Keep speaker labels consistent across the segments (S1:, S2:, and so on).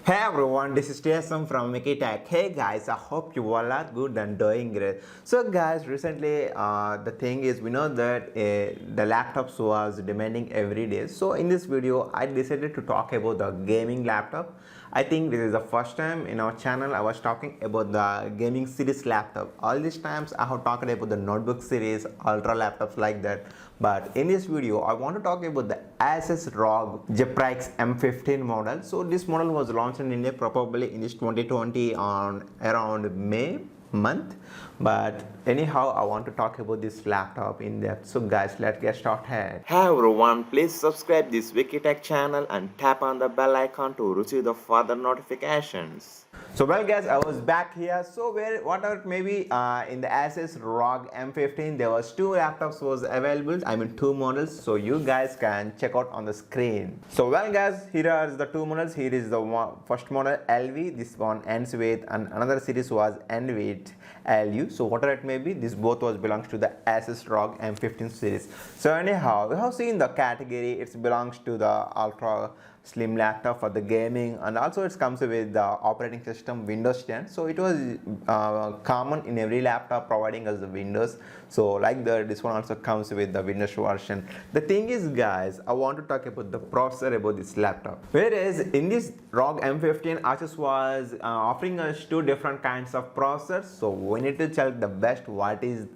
S1: Hey everyone, this is TSM from Mickey Tech. Hey guys, I hope you all are good and doing great. So guys, recently the thing is we know that the laptops was demanding every day. So in this video, I decided to talk about the gaming laptop. I think this is the first time in our channel I was talking about the gaming series laptop. All these times I have talked about the notebook series, ultra laptops like that. But in this video, I want to talk about the Asus Rog Zephyrus M15 model. So this model was launched in India probably in this 2020 on around May month. But anyhow, I want to talk about this laptop in depth. So guys, let's get started. Hey everyone, please subscribe this Wikitech channel and tap on the bell icon to receive the further notifications. So well guys, I was back here. So whatever maybe in the Asus Rog M15 there was two laptops was available. I mean two models. So you guys can check out on the screen. So well guys, here are the two models. Here is the first model LV. This one ends with, and another series was end with LU. So whatever it may be, this both was belongs to the Asus Rog M15 series. So anyhow, we have seen the category. It belongs to the ultra slim laptop for the gaming, and also it comes with the operating system Windows 10. So it was common in every laptop providing us the Windows. So like this one also comes with the Windows version. The thing is guys, I want to talk about the processor about this laptop. Whereas in this Rog M15, Asus was offering us two different kinds of processors. So we need to check the best, what is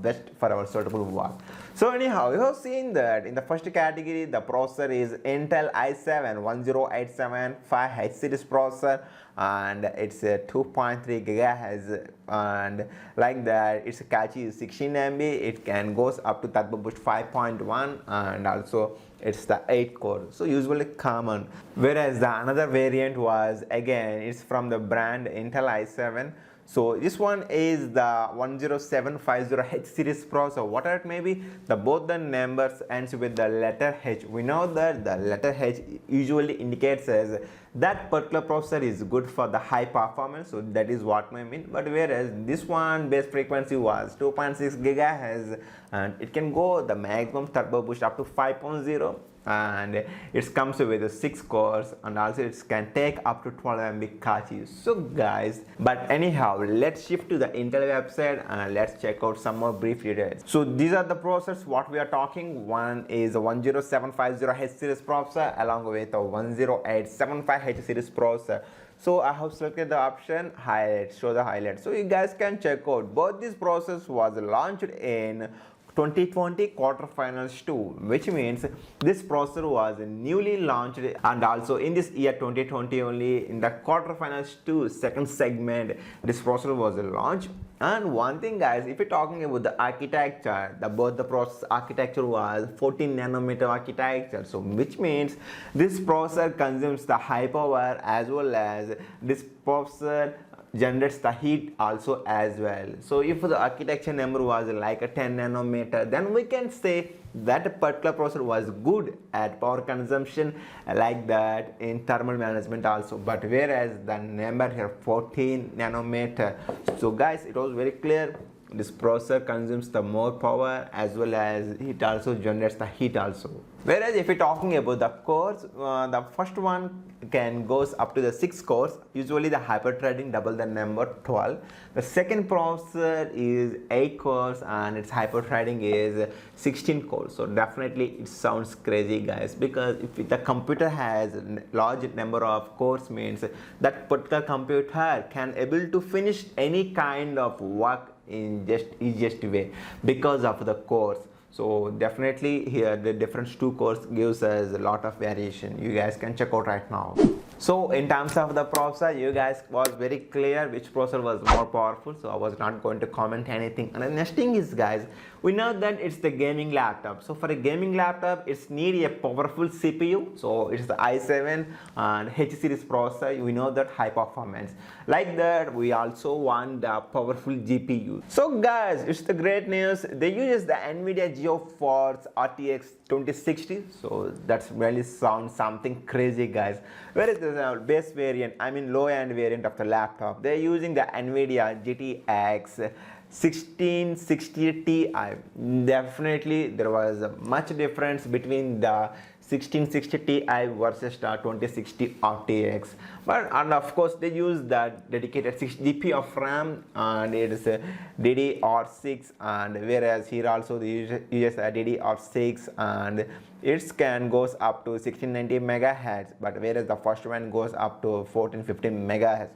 S1: best for our suitable work. So anyhow, you have seen that in the first category, the processor is Intel i7-10875 5H series processor, and it's a 2.3 gigahertz, and like that its cache is 16 MB. It can goes up to Turbo Boost 5.1, and also it's the 8 core, so usually common. Whereas the another variant was, again, it's from the brand Intel i7. So this one is the 10750H series processor. Whatever it may be, both the numbers ends with the letter H. We know that the letter H usually indicates as that particular processor is good for the high performance. So that is what I mean. But whereas this one base frequency was 2.6 gigahertz, and it can go the maximum turbo boost up to 5.0. and it comes with 6 cores, and also it can take up to 12 MB cache. So guys, but anyhow, let's shift to the Intel website and let's check out some more brief details. So these are the processors what we are talking. One is a 10750H series processor along with a 10875H series processor. So I have selected the option highlight, show the highlights. So you guys can check out both these processors was launched in 2020 quarterfinals 2, which means this processor was newly launched, and also in this year 2020 only in the quarterfinals 2 second segment this processor was launched. And one thing guys, if you're talking about the architecture, both the process architecture was 14 nanometer architecture, so which means this processor consumes the high power, as well as this processor generates the heat also as well. So if the architecture number was like a 10 nanometer, then we can say that particular processor was good at power consumption like that in thermal management also. But whereas the number here 14 nanometer, so guys, it was very clear this processor consumes the more power, as well as it also generates the heat also. Whereas if you're talking about the cores, the first one can goes up to the 6 cores, usually the hyper-threading double the number 12. The second processor is 8 cores and its hyper-threading is 16 cores. So definitely it sounds crazy guys, because if the computer has a large number of cores, means that particular computer can able to finish any kind of work in just easiest way because of the cores. So definitely here the different 2 cores gives us a lot of variation. You guys can check out right now. So in terms of the processor, you guys was very clear which processor was more powerful, so I was not going to comment anything. And the next thing is guys, we know that it's the gaming laptop. So for a gaming laptop, it's need a powerful CPU. So it's the i7 and H series processor. We know that high performance. Like that, we also want the powerful GPU. So guys, it's the great news. They use the Nvidia GeForce RTX 2060. So that's really sounds something crazy guys. Whereas the base variant, I mean low end variant of the laptop, they're using the Nvidia GTX 1660 Ti. Definitely there was much difference between the 1660 Ti versus the 2060 RTX. And of course they use that dedicated 6 GB of RAM, and it is a DDR6, and whereas here also they use a DDR6, and its scan goes up to 1690 megahertz, but whereas the first one goes up to 1450 megahertz.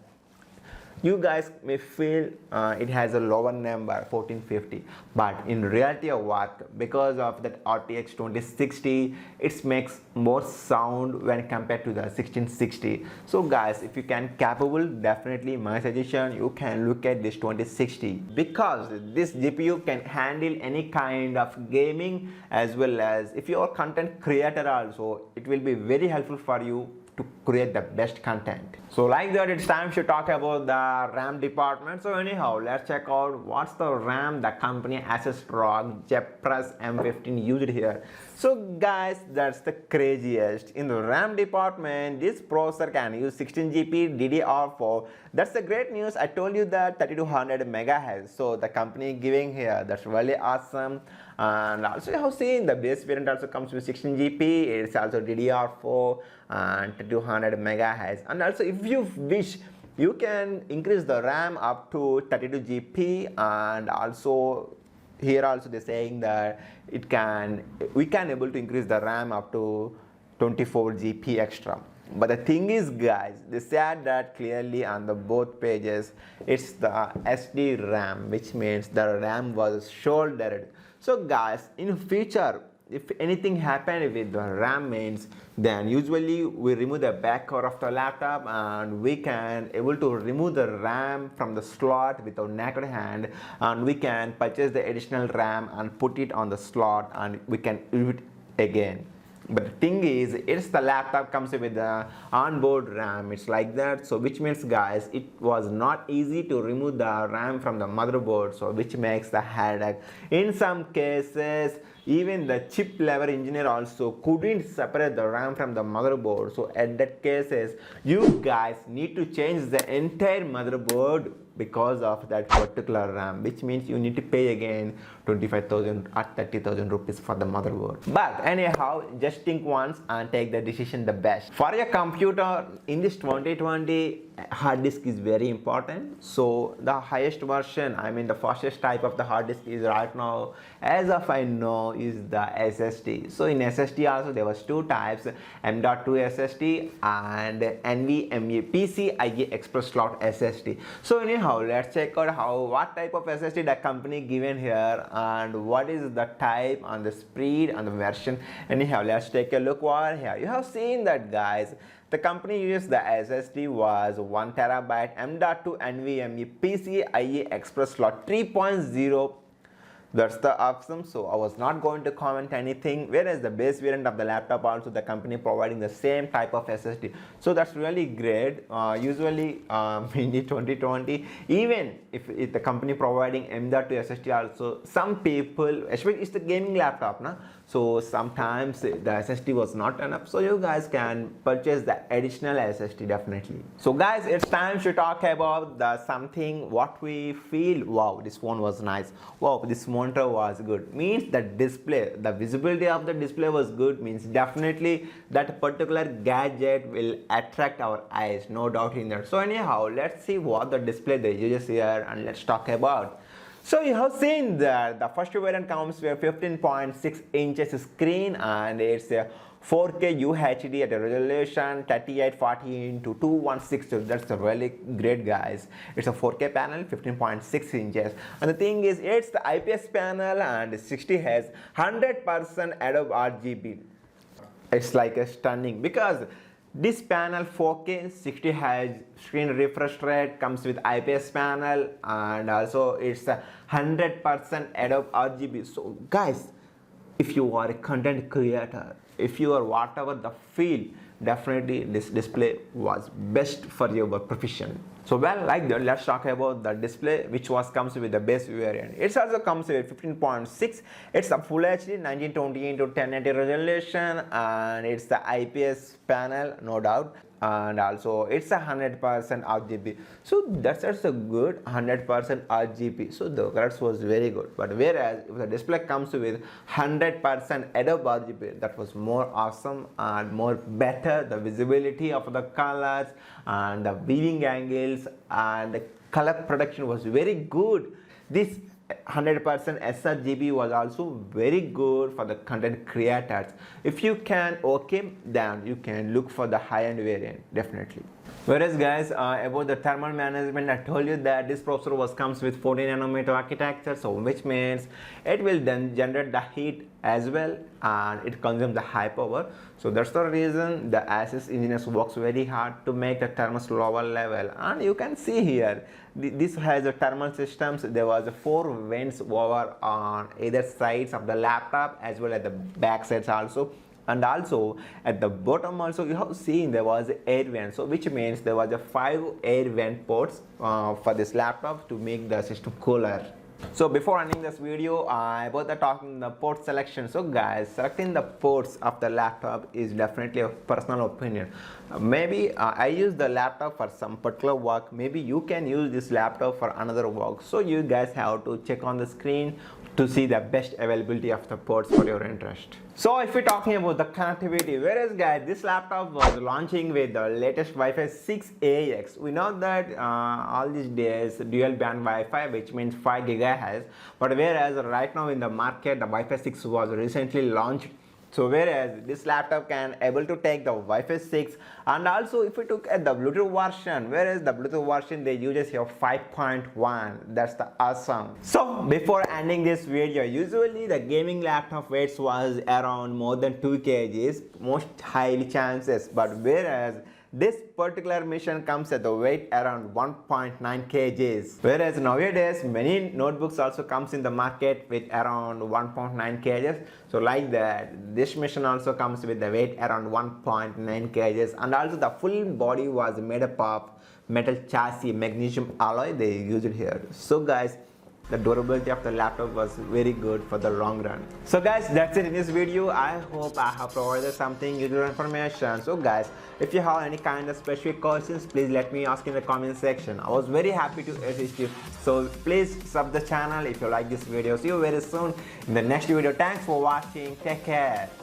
S1: You guys may feel it has a lower number 1450, but in reality of what, because of that RTX 2060, it makes more sound when compared to the 1660. So guys, if you can capable, definitely my suggestion, you can look at this 2060, because this GPU can handle any kind of gaming, as well as if you are a content creator also, it will be very helpful for you to create the best content. So like that, it's time to talk about the RAM department. So anyhow, let's check out what's the RAM the company Asus Rog Zephyrus M15 used here. So guys, that's the craziest. In the RAM department, this processor can use 16 GB DDR4. That's the great news. I told you that 3200 megahertz. So the company giving here, that's really awesome. And also you have seen the base variant also comes with 16 GB. It's also DDR4 and 200 megahertz. And also if you wish, you can increase the RAM up to 32 GB, and also here also they're saying that we can able to increase the RAM up to 24 GB extra. But the thing is guys, they said that clearly on the both pages, it's the SD RAM, which means the RAM was shouldered. So guys, in future, if anything happened with the RAM mains, then usually we remove the back cover of the laptop, and we can able to remove the RAM from the slot with our naked hand, and we can purchase the additional RAM and put it on the slot, and we can use it again. But the thing is, it's the laptop comes with the onboard RAM, it's like that. So which means guys, it was not easy to remove the RAM from the motherboard, so which makes the headache. In some cases, even the chip level engineer also couldn't separate the RAM from the motherboard. So at that cases, you guys need to change the entire motherboard because of that particular RAM, which means you need to pay again 25,000 or 30,000 rupees for the motherboard. But anyhow, just think once and take the decision the best. For your computer in this 2020, hard disk is very important. So the highest version, I mean the fastest type of the hard disk is right now, as of I know, is the SSD. So in SSD also there was two types, M.2 SSD and NVMe PCIe Express slot SSD. So anyhow, let's check out what type of SSD the company given here, and what is the type and the speed and the version. Anyhow, let's take a look over here. You have seen that guys, the company used the SSD was 1 terabyte M.2 NVMe PCIe Express slot 3.0. That's the option, so I was not going to comment anything. Whereas the base variant of the laptop also, the company providing the same type of SSD. So that's really great. Usually in the 2020, even if the company providing M.2 SSD also, some people, especially it's the gaming laptop, na? So sometimes the SSD was not enough, so you guys can purchase the additional SSD definitely. So guys, it's time to talk about the something what we feel, wow, this phone was nice, wow, this monitor was good, means the display, the visibility of the display was good, means definitely that particular gadget will attract our eyes, no doubt in that. So anyhow, let's see what the display they use here, and let's talk about. So you have seen that the first variant comes with 15.6 inches screen, and it's a 4K UHD at a resolution 3840 into 2160. That's a really great guys. It's a 4K panel, 15.6 inches, and the thing is, it's the IPS panel and 60 Hz, 100% Adobe RGB. It's like a stunning, because this panel 4K 60 Hz screen refresh rate comes with IPS panel, and also it's a 100% Adobe RGB. So guys, if you are a content creator, if you are whatever the field, definitely this display was best for your profession. So well, like that, let's talk about the display which comes with the base variant. It also comes with 15.6. It's a full HD 1920 into 1080 resolution, and it's the IPS panel, no doubt. and also it's a 100% RGB. So that's also good, 100% RGB. So the colors was very good. But whereas if the display comes with 100% Adobe RGB, that was more awesome and more better. The visibility of the colors and the viewing angles and the color production was very good. This 100% sRGB was also very good for the content creators. If you can, okay, then you can look for the high-end variant, definitely. Whereas guys, about the thermal management, I told you that this processor comes with 14 nanometer architecture, so which means it will then generate the heat as well and it consumes the high power. So that's the reason the Asus engineers works very hard to make the thermals lower level. And you can see here, this has a thermal systems. There was 4 vents over on either sides of the laptop as well as the back sides also. And also at the bottom also you have seen there was air vent, so which means there was 5 air vent ports for this laptop to make the system cooler. So before ending this video, about the talking the port selection. So guys, selecting the ports of the laptop is definitely a personal opinion. Maybe I use the laptop for some particular work, maybe you can use this laptop for another work. So you guys have to check on the screen to see the best availability of the ports for your interest. So if we're talking about the connectivity, whereas guys, this laptop was launching with the latest Wi-Fi 6AX. We know that all these days dual band Wi-Fi, which means 5 GHz, but whereas right now in the market the Wi-Fi 6 was recently launched. So whereas this laptop can able to take the Wi-Fi 6, and also if we look at the Bluetooth version, whereas the Bluetooth version they uses here 5.1, that's the awesome. So before ending this video, usually the gaming laptop weights was around more than 2 kgs, most highly chances, but whereas this particular mission comes at the weight around 1.9 kgs. Whereas nowadays many notebooks also comes in the market with around 1.9 kgs. So like that, this mission also comes with the weight around 1.9 kgs, and also the full body was made up of metal chassis, magnesium alloy they used here. So guys, the durability of the laptop was very good for the long run. So guys, that's it in this video. I hope I have provided something useful information. So guys, if you have any kind of specific questions, please let me ask in the comment section. I was very happy to assist you. So please sub the channel if you like this video. See you very soon in the next video. Thanks for watching. Take care.